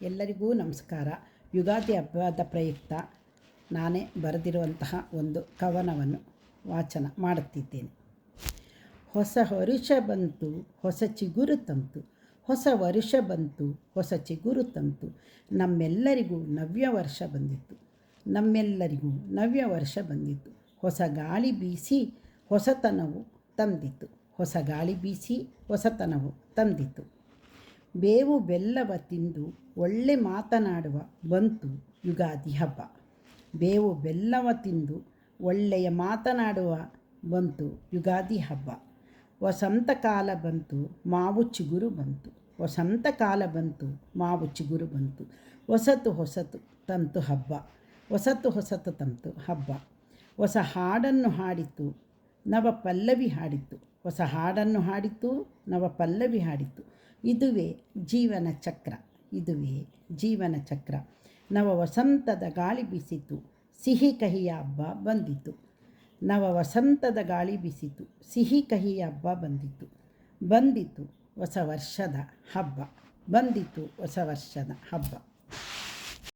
ಎಲ್ಲರಿಗೂ ನಮಸ್ಕಾರ. ಯುಗಾದಿ ಹಬ್ಬದ ಪ್ರಯುಕ್ತ ನಾನೇ ಬರೆದಿರುವಂತಹ ಒಂದು ಕವನವನ್ನು ವಾಚನ ಮಾಡುತ್ತಿದ್ದೇನೆ. ಹೊಸ ವರುಷ ಬಂತು, ಹೊಸ ಚಿಗುರು ತಂತು. ಹೊಸ ವರುಷ ಬಂತು, ಹೊಸ ಚಿಗುರು ತಂತು. ನಮ್ಮೆಲ್ಲರಿಗೂ ನವ್ಯ ವರ್ಷ ಬಂದಿತ್ತು. ನಮ್ಮೆಲ್ಲರಿಗೂ ನವ್ಯ ವರ್ಷ ಬಂದಿತ್ತು. ಹೊಸ ಗಾಳಿ ಬೀಸಿ ಹೊಸತನವು ತಂದಿತ್ತು. ಹೊಸ ಗಾಳಿ ಬೀಸಿ ಹೊಸತನವು ತಂದಿತ್ತು. ಬೇವು ಬೆಲ್ಲವ ತಿಂದು ಒಳ್ಳೆ ಮಾತನಾಡುವ ಬಂತು ಯುಗಾದಿ ಹಬ್ಬ. ಬೇವು ಬೆಲ್ಲವ ತಿಂದು ಒಳ್ಳೆಯ ಮಾತನಾಡುವ ಬಂತು ಯುಗಾದಿ ಹಬ್ಬ. ವಸಂತ ಕಾಲ ಬಂತು, ಮಾವು ಚಿಗುರು ಬಂತು. ವಸಂತ ಕಾಲ ಬಂತು, ಮಾವು ಚಿಗುರು ಬಂತು. ಹೊಸತು ಹೊಸತು ತಂತು ಹಬ್ಬ. ಹೊಸತು ಹೊಸತು ತಂತು ಹಬ್ಬ. ಹೊಸ ಹಾಡನ್ನು ಹಾಡಿತು, ನವ ಪಲ್ಲವಿ ಹಾಡಿತು. ಹೊಸ ಹಾಡನ್ನು ಹಾಡಿತು, ನವ ಪಲ್ಲವಿ ಹಾಡಿತು. ಇದುವೇ ಜೀವನ ಚಕ್ರ, ಇದುವೇ ಜೀವನ ಚಕ್ರ. ನವ ವಸಂತದ ಗಾಳಿ ಬೀಸಿತು, ಸಿಹಿ ಕಹಿಯ ಹಬ್ಬ ಬಂದಿತು. ನವ ವಸಂತದ ಗಾಳಿ ಬೀಸಿತು, ಸಿಹಿ ಕಹಿಯ ಹಬ್ಬ ಬಂದಿತು. ಬಂದಿತು ಹೊಸ ವರ್ಷದ ಹಬ್ಬ, ಬಂದಿತು ಹೊಸ ವರ್ಷದ ಹಬ್ಬ.